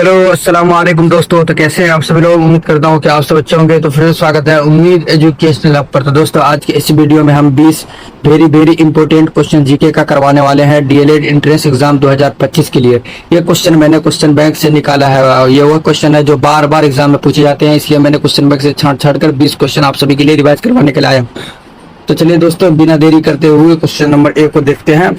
Hello अस्सलाम वालेकुम दोस्तों। तो कैसे हैं आप सभी लोग। उम्मीद करता हूँ कि आप सब अच्छे होंगे। तो फिर स्वागत है उम्मीद एजुकेशनल हब पर। तो दोस्तों आज के इस वीडियो में हम 20 वेरी इंपॉर्टेंट क्वेश्चन जीके का करवाने वाले हैं डीएलएड एंट्रेंस एग्जाम 2025 के लिए। ये क्वेश्चन मैंने क्वेश्चन बैंक से निकाला है। ये वो क्वेश्चन है जो बार बार एग्जाम में पूछे जाते हैं, इसलिए मैंने क्वेश्चन बैंक से छांट कर 20 क्वेश्चन आप सभी के लिए रिवाइज करवाने के लिए आया हूँ। तो चलिए दोस्तों बिना देरी करते हुए क्वेश्चन नंबर 1 को देखते हैं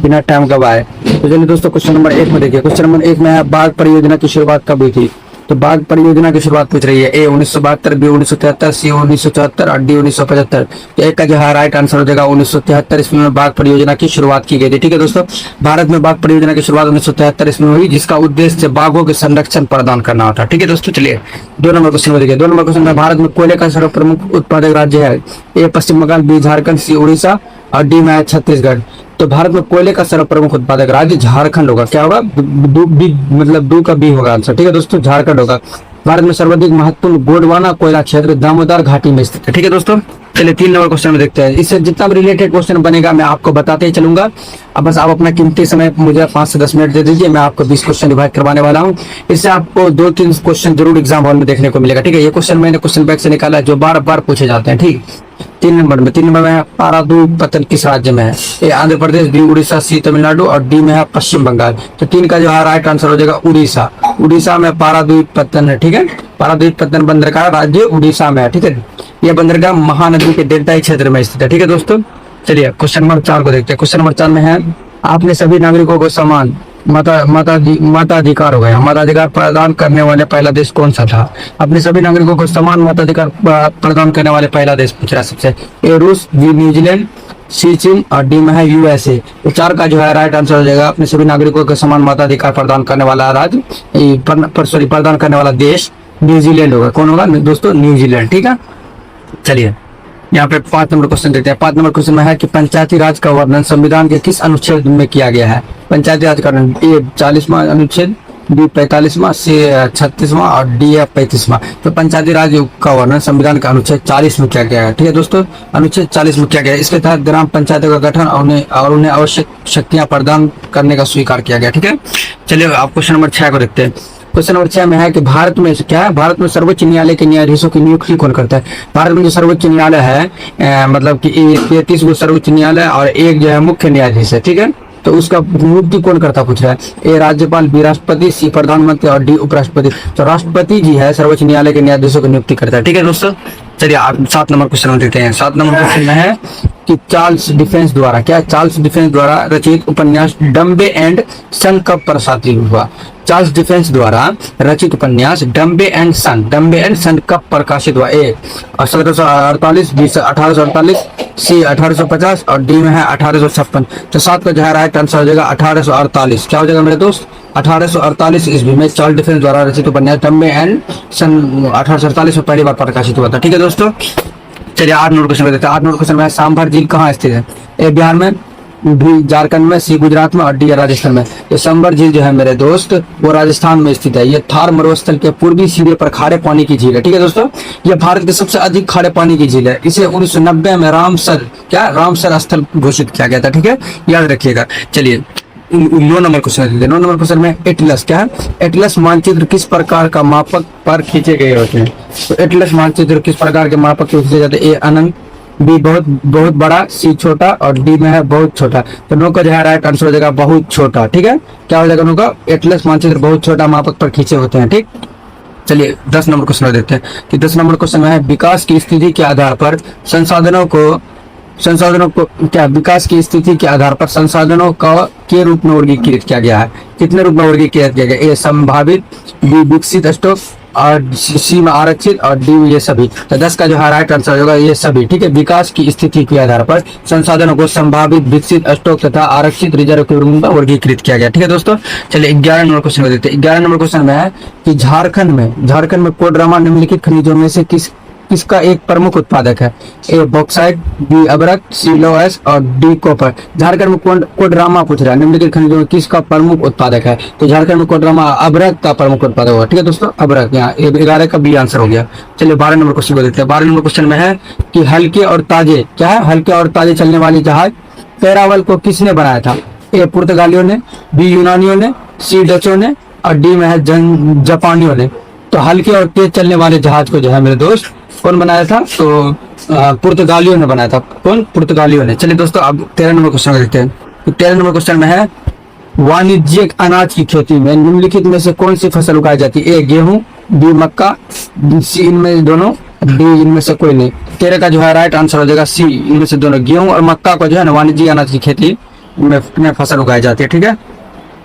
बिना टाइम गवाए। तो चलिए दोस्तों क्वेश्चन नंबर 1 में देखिए। क्वेश्चन नंबर 1 में है बाघ परियोजना की शुरुआत कब हुई थी। तो बाघ परियोजना की शुरुआत पूछ रही है। ए 1972, बी 1973, सी 1974 और डी 1975। तो एक का जो है राइट आंसर हो जाएगा 1973 ईस्वी में बाघ परियोजना की शुरुआत की गई थी। ठीक है दोस्तों, भारत में बाघ परियोजना की शुरुआत 1973 ईस्वी में हुई, जिसका उद्देश्य बाघों के संरक्षण प्रदान करना होता है। ठीक है दोस्तों, चलिए 2 नंबर क्वेश्चन में देखिए। 2 नंबर क्वेश्चन में भारत में कोयले का सर्व प्रमुख उत्पादक राज्य है। ए पश्चिम बंगाल, बी झारखंड, सी उड़ीसा और डी में है छत्तीसगढ़। तो भारत में कोयले का सर्व प्रमुख उत्पादक राज्य झारखंड होगा। क्या होगा, दो का बी होगा आंसर। ठीक है दोस्तों, झारखंड होगा। भारत में सर्वाधिक महत्वपूर्ण गोंडवाना कोयला क्षेत्र दामोदर घाटी में स्थित है। ठीक है दोस्तों, चलिए 3 नंबर क्वेश्चन में देखते हैं। इससे जितना भी रिलेटेड क्वेश्चन बनेगा मैं आपको बताते ही चलूंगा। अब बस आप अपना कीमती समय मुझे 5 से 10 मिनट दे दीजिए, मैं आपको 20 क्वेश्चन रिवाइज करवाने वाला हूँ। इससे आपको 2-3 क्वेश्चन जरूर एग्जाम हॉल में देखने को मिलेगा। ठीक है, ये क्वेश्चन मैंने क्वेश्चन बैंक से निकाला है जो बार बार पूछे जाते हैं। ठीक, 3 नंबर में है पारादीप पत्तन किस राज्य में है। ए आंध्र प्रदेश, बी उड़ीसा, सी तमिलनाडु और डी में है पश्चिम बंगाल। तो 3 का जो है राइट आंसर हो जाएगा उड़ीसा। उड़ीसा में पारादीप पत्तन है। ठीक है, पारादीप पत्तन बंदरगाह राज्य उड़ीसा में है। ठीक है, यह बंदरगाह महानदी के डेल्टाई क्षेत्र में स्थित है। ठीक है दोस्तों, चलिए क्वेश्चन नंबर 4 को देखते हैं। क्वेश्चन नंबर 4 में है आपने सभी नागरिकों को समान मताधिकार हो गया। मताधिकार प्रदान करने वाले पहला देश कौन सा था। अपने सभी नागरिकों को समान मताधिकार प्रदान करने वाले पहला देश पूछ रहा है सबसे। ए रूस, बी न्यूजीलैंड, सी चीन और डी में है यूएसए। तो 4 का जो है राइट आंसर हो जाएगा अपने सभी नागरिकों को समान मताधिकार प्रदान करने वाला राज्य प्रदान करने वाला देश न्यूजीलैंड होगा। कौन होगा दोस्तों, न्यूजीलैंड। ठीक है, चलिए यहाँ पे 5 नंबर क्वेश्चन देखते हैं। 5 नंबर क्वेश्चन में है कि पंचायती राज का वर्णन संविधान के किस अनुच्छेद में किया गया है। पंचायती राज का वर्णन ए 40वां अनुच्छेद, बी 45वां, सी 36वां और डी है 35वां। तो पंचायती राज का वर्णन संविधान का अनुच्छेद 40 में किया गया है। ठीक है दोस्तों, अनुच्छेद 40 में किया गया है। इसके तहत ग्राम पंचायतों का गठन और उन्हें आवश्यक शक्तियां प्रदान करने का स्वीकार किया गया। ठीक है, चलिए आप क्वेश्चन नंबर 6 को देखते हैं। क्वेश्चन नंबर 6 में है कि भारत में क्या है, भारत में सर्वोच्च न्यायालय के न्यायाधीशों की नियुक्ति कौन करता है। भारत में जो सर्वोच्च न्यायालय है मतलब कि 33 गो सर्वोच्च न्यायालय और एक जो है मुख्य न्यायाधीश है। ठीक है, तो उसका नियुक्ति कौन करता पूछ रहा है। ए राज्यपाल, बी राष्ट्रपति, सी प्रधानमंत्री और डी उपराष्ट्रपति। तो राष्ट्रपति जी है सर्वोच्च न्यायालय के न्यायाधीशों की नियुक्ति करता है। ठीक है दोस्तों, चलिए आप 7 नंबर क्वेश्चन में देखते हैं। 7 नंबर क्वेश्चन में है कि चार्ल्स डिफेंस द्वारा रचित उपन्यास डम्बे एंड सन कब प्रकाशित हुआ। चार्ल्स डिफेंस द्वारा रचित उपन्यास डम्बे एंड सन कब प्रकाशित हुआ। ए 1748, बी 1848, सी 1850 और डी में है 1856। तो 7 का जो है राइट आंसर हो जाएगा 1848। क्या हो जाएगा मेरे दोस्त, 1848 ईस्वी में चार्ल्स डिफेंस द्वारा रचित उपन्यास डम्बे एंड सन 1848 में पहली बार प्रकाशित हुआ था। ठीक है दोस्तों, चलिए 8 नंबर क्वेश्चन में देखते हैं। 8 नंबर क्वेश्चन में सांभर झील कहाँ स्थित है। ए बिहार में, बी झारखंड में, सी गुजरात में और डी राजस्थान में। तो सांभर झील जो है मेरे दोस्त वो राजस्थान में स्थित है। ये थार मरुस्थल के पूर्वी सिरे पर खारे पानी की झील है। ठीक है दोस्तों, ये भारत की सबसे अधिक खारे पानी की झील है। इसे 1990 में रामसर स्थल घोषित किया गया था। ठीक है, याद रखिएगा। चलिए 9 नंबर क्वेश्चन देखते हैं। 9 नंबर क्वेश्चन में एटलस क्या है। एटलस मानचित्र किस प्रकार का मापक पर खींचे गए होते हैं। तो एटलस मानचित्र किस प्रकार के मापक पर खींचे जाते हैं। ए अनंत, बी बहुत बड़ा, सी छोटा और डी में है बहुत छोटा। तो 9 का जो है राइट आंसर हो जाएगा बहुत छोटा। ठीक है, क्या हो जाएगा 9 का, एटलस मानचित्र बहुत छोटा मापक पर खींचे होते हैं। ठीक, चलिए 10 नंबर क्वेश्चन देखते हैं कि 10 नंबर क्वेश्चन में है विकास की स्थिति के आधार पर संसाधनों को क्या विकास की स्थिति के आधार पर संसाधनों का के रूप में वर्गीकृत किया गया है। कितने रूप में वर्गीकृत किया गया। ए संभावित, बी विकसित स्टॉक और सी में आरक्षित और डी ये सभी। तो 10 का जो है राइट आंसर होगा ये सभी। ठीक है, विकास की स्थिति के आधार पर संसाधनों को संभावित, विकसित, स्टॉक तथा आरक्षित रिजर्व के रूप में वर्गीकृत किया गया। ठीक है दोस्तों, चलिए 11 नंबर क्वेश्चन में देखते हैं। 11 नंबर क्वेश्चन में है कि झारखंड में कोडरमा निम्नलिखित खनिजों में से किसका एक प्रमुख उत्पादक है। ए बॉक्साइट, बी अभ्रक, सी लौह और डी कॉपर। झारखंड में कोडरमा पूछ रहा है निम्नलिखित खनिजों में किसका प्रमुख उत्पादक है। तो झारखंड में कोडरमा अभ्रक का प्रमुख उत्पादक होगा। ठीक है दोस्तों, अभ्रक। यहाँ 11 का बी आंसर हो गया। चलिए 12 नंबर क्वेश्चन को देखते हैं। 12 नंबर क्वेश्चन में है कि हल्के और ताजे चलने वाली जहाज पैरावल को किसने बनाया था। ए पुर्तगालियों ने, बी यूनानियों ने, सी डचों ने और डी में है जापानियों ने। तो हल्के और तेज चलने वाले जहाज को जो है मेरे दोस्त कौन बनाया था? तो पुर्तगालियों ने बनाया था। कौन? पुर्तगालियों ने। चलिए दोस्तों अब 13 नंबर क्वेश्चन देखते हैं। तो 13 नंबर क्वेश्चन में है वाणिज्यिक अनाज की खेती में निम्नलिखित में से कौन सी फसल उगाई जाती है? ए गेहूं, बी मक्का, सी इनमें दोनों, डी इनमें से कोई नहीं। 13 का जो है राइट आंसर हो जाएगा सी, इनमें से दोनों। गेहूं और मक्का को जो है ना वाणिज्यिक अनाज की खेती में फसल उगाई जाती है। ठीक है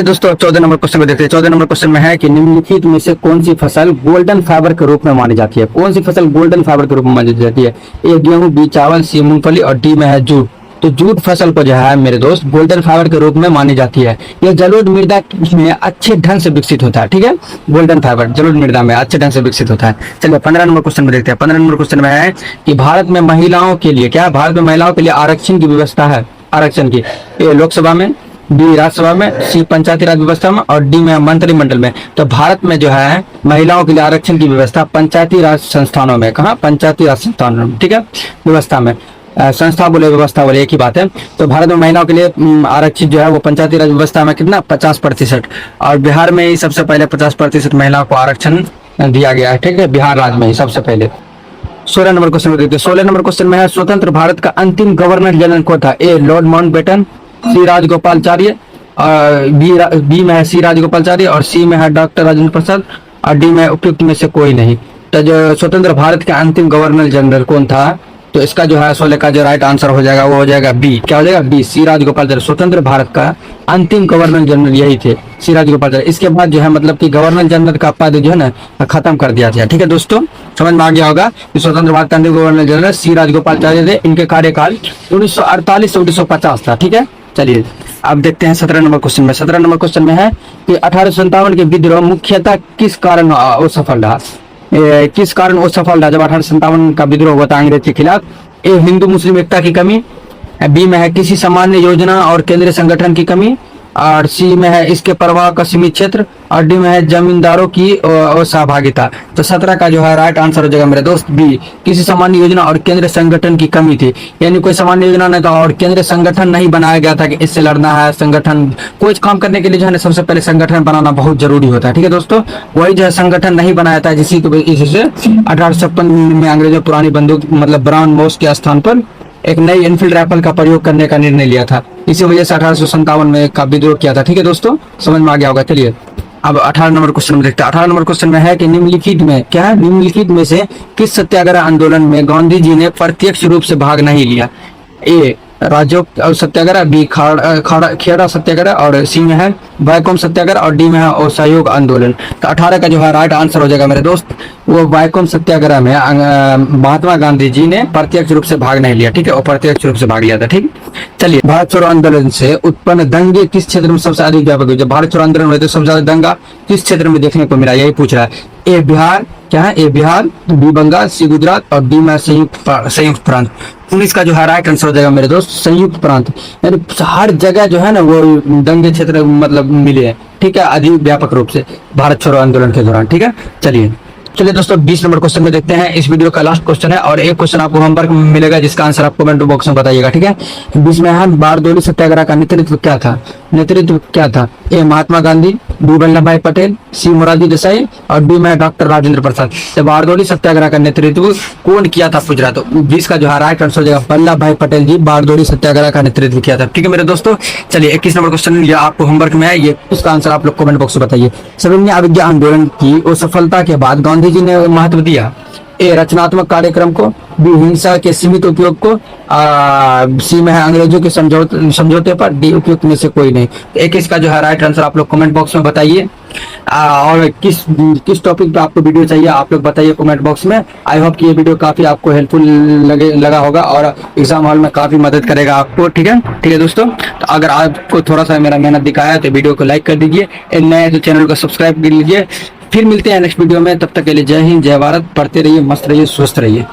दोस्तों 14 नंबर क्वेश्चन को देखते हैं। 14 नंबर क्वेश्चन में है कि निम्नलिखित में से कौन सी फसल गोल्डन फाइबर के रूप में मानी जाती है? कौन सी फसल गोल्डन फाइबर के रूप में मानी जाती है? ए गेहूं, बी चावल, सी मूंगफली और डी में है जूट। तो जूट फसल को जो है मेरे दोस्त गोल्डन फाइबर के रूप में मानी जाती है। यह जलोढ़ मृदा में अच्छे ढंग से विकसित होता है। ठीक है, गोल्डन फाइबर जलोढ़ मृदा में अच्छे ढंग से विकसित होता है। चलिए 15 नंबर क्वेश्चन में देखते हैं। 15 नंबर क्वेश्चन में है कि भारत में महिलाओं के लिए क्या है? भारत में महिलाओं के लिए आरक्षण की व्यवस्था है। आरक्षण की ए लोकसभा में, बी राज्यसभा में, सी पंचायती राज व्यवस्था में और डी में मंत्रिमंडल में। तो भारत में जो है महिलाओं के लिए आरक्षण की व्यवस्था पंचायती राज संस्थानों में। कहा? पंचायती राज संस्थानों में। ठीक है, व्यवस्था में, संस्था बोले व्यवस्था बोले एक ही बात है। तो भारत में महिलाओं के लिए आरक्षित जो है वो पंचायती राज व्यवस्था में कितना? 50%। और बिहार में ही सबसे पहले 50% महिलाओं को आरक्षण दिया गया है। ठीक है, बिहार राज्य में ही सबसे पहले। 16 नंबर क्वेश्चन देखते हैं। 16 नंबर क्वेश्चन में है स्वतंत्र भारत का अंतिम गवर्नर जनरल कौन था? ए लॉर्ड माउंटबेटन, सी राजगोपालाचार्य, बी में है सी राजगोपालाचार्य और सी में है डॉक्टर राजेंद्र प्रसाद और डी में उपयुक्त में से कोई नहीं। तो जो स्वतंत्र भारत के अंतिम गवर्नर जनरल कौन था? तो इसका जो है 16 का जो राइट आंसर हो जाएगा वो हो जाएगा बी। क्या हो जाएगा? बी, सी राजगोपालाचार्य। स्वतंत्र भारत का अंतिम गवर्नर जनरल यही थे, सी राजगोपालाचार्य। इसके बाद जो है मतलब कि गवर्नर जनरल का पद जो है ना खत्म कर दिया गया। ठीक है दोस्तों, समझ में आ गया होगा कि स्वतंत्र भारत का अंतिम गवर्नर जनरल सी राजगोपालाचार्य थे। इनके कार्यकाल 1948 से 1950 था। ठीक है, चलिए अब देखते हैं 17 नंबर क्वेश्चन में। 17 नंबर क्वेश्चन में है कि 1857 के विद्रोह मुख्यतः किस कारण असफल रहा? किस कारण असफल रहा जब 1857 का विद्रोह हुआ था अंग्रेज के खिलाफ? ए हिंदू मुस्लिम एकता की कमी, बी में है किसी सामान्य योजना और केंद्रीय संगठन की कमी और सी में है इसके प्रवाह का सीमित क्षेत्र और डी में है जमींदारों की असहभागिता। तो 17 का जो है राइट आंसर हो जाएगा मेरे दोस्त बी, किसी सामान्य योजना और केंद्रीय संगठन की कमी थी। यानी कोई सामान्य योजना नहीं था और केंद्रीय संगठन नहीं बनाया गया था कि इससे लड़ना है। संगठन कोई काम करने के लिए जो है सबसे पहले संगठन बनाना बहुत जरूरी होता है। ठीक है दोस्तों, वही जो है संगठन नहीं बनाया था जिससे 1856 में अंग्रेजों पुरानी बंदूक मतलब ब्राउन माउस के स्थान पर एक नई एनफील्ड राइफल का प्रयोग करने का निर्णय लिया था। इसी वजह से 1857 में का विद्रोह किया था। ठीक है दोस्तों, समझ में आ गया होगा। चलिए अब 18 नंबर क्वेश्चन में देखते हैं। 18 नंबर क्वेश्चन में है कि निम्नलिखित में क्या है? निम्नलिखित में से किस सत्याग्रह आंदोलन में गांधी जी ने प्रत्यक्ष रूप से भाग नहीं लिया? ए राज्य सत्याग्रह, बी खेड़ा सत्याग्रह और सी में है वैकोम सत्याग्रह और डी में है असहयोग आंदोलन। तो 18 का जो है राइट आंसर हो जाएगा मेरे दोस्त वो वैकोम सत्याग्रह में महात्मा गांधी जी ने प्रत्यक्ष रूप से भाग नहीं लिया। ठीक है, और प्रत्यक्ष रूप से भाग लिया था। ठीक, चलिए भारत छोड़ो आंदोलन से उत्पन्न दंगे किस क्षेत्र में सबसे अधिक व्यापक हुए? जब भारत छोड़ो आंदोलन हुए तो सबसे ज्यादा दंगा किस क्षेत्र में देखने को मिला? यही पूछ रहा है। ए बिहार, क्या है? ए बिहार, बी बंगाल, सी गुजरात और डी में संयुक्त प्रांत। 19 का जो है राइट आंसर हो जाएगा मेरे दोस्त संयुक्त प्रांत। यानी हर जगह जो है ना वो दंगे क्षेत्र मतलब मिले हैं। ठीक है, अधिक व्यापक रूप से भारत छोड़ो आंदोलन के दौरान। ठीक है, चलिए दोस्तों 20 नंबर क्वेश्चन में देखते हैं। इस वीडियो का लास्ट क्वेश्चन है और एक क्वेश्चन आपको होमवर्क में मिलेगा जिसका आंसर आप कमेंट बॉक्स में बताइएगा। ठीक है, 20 में है बारदोली सत्याग्रह का नेतृत्व क्या था? ए महात्मा गांधी, बी वल्लभ भाई पटेल, सी मोरारजी देसाई और डी में डॉक्टर राजेंद्र प्रसाद। तो बारदोली सत्याग्रह का नेतृत्व कौन किया था पूछ रहा? तो 20 का जो है राइट आंसर हो जाएगा वल्लभ भाई पटेल जी बारदोली सत्याग्रह का नेतृत्व किया था। ठीक है मेरे दोस्तों, चलिए 21 नंबर क्वेश्चन ये आपको होमवर्क में है, ये उसका आंसर आप लोग कमेंट बॉक्स में बताइए। सविनय अवज्ञा आंदोलन की असफलता के बाद गांधी जी ने महत्व दिया? ए रचनात्मक कार्यक्रम को, बी हिंसा के सीमित उपयोग को, सी में है अंग्रेजों के समझौते पर, डी उपयुक्त में से कोई नहीं। तो 21 का जो है राइट आंसर आप लोग कमेंट बॉक्स में बताइए। और किस टॉपिक पे आपको वीडियो चाहिए आप लोग बताइए कमेंट बॉक्स में। आई होप कि ये वीडियो काफी आपको हेल्पफुल लगा होगा और एग्जाम हॉल में काफी मदद करेगा आपको। ठीक है दोस्तों, तो अगर आपको थोड़ा सा मेरा मेहनत दिखाया तो वीडियो को लाइक कर दीजिए, नए तो चैनल को सब्सक्राइब कर लीजिए। फिर मिलते हैं नेक्स्ट वीडियो में, तब तक के लिए जय हिंद, जय भारत। पढ़ते रहिए, मस्त रहिए, स्वस्थ रहिए।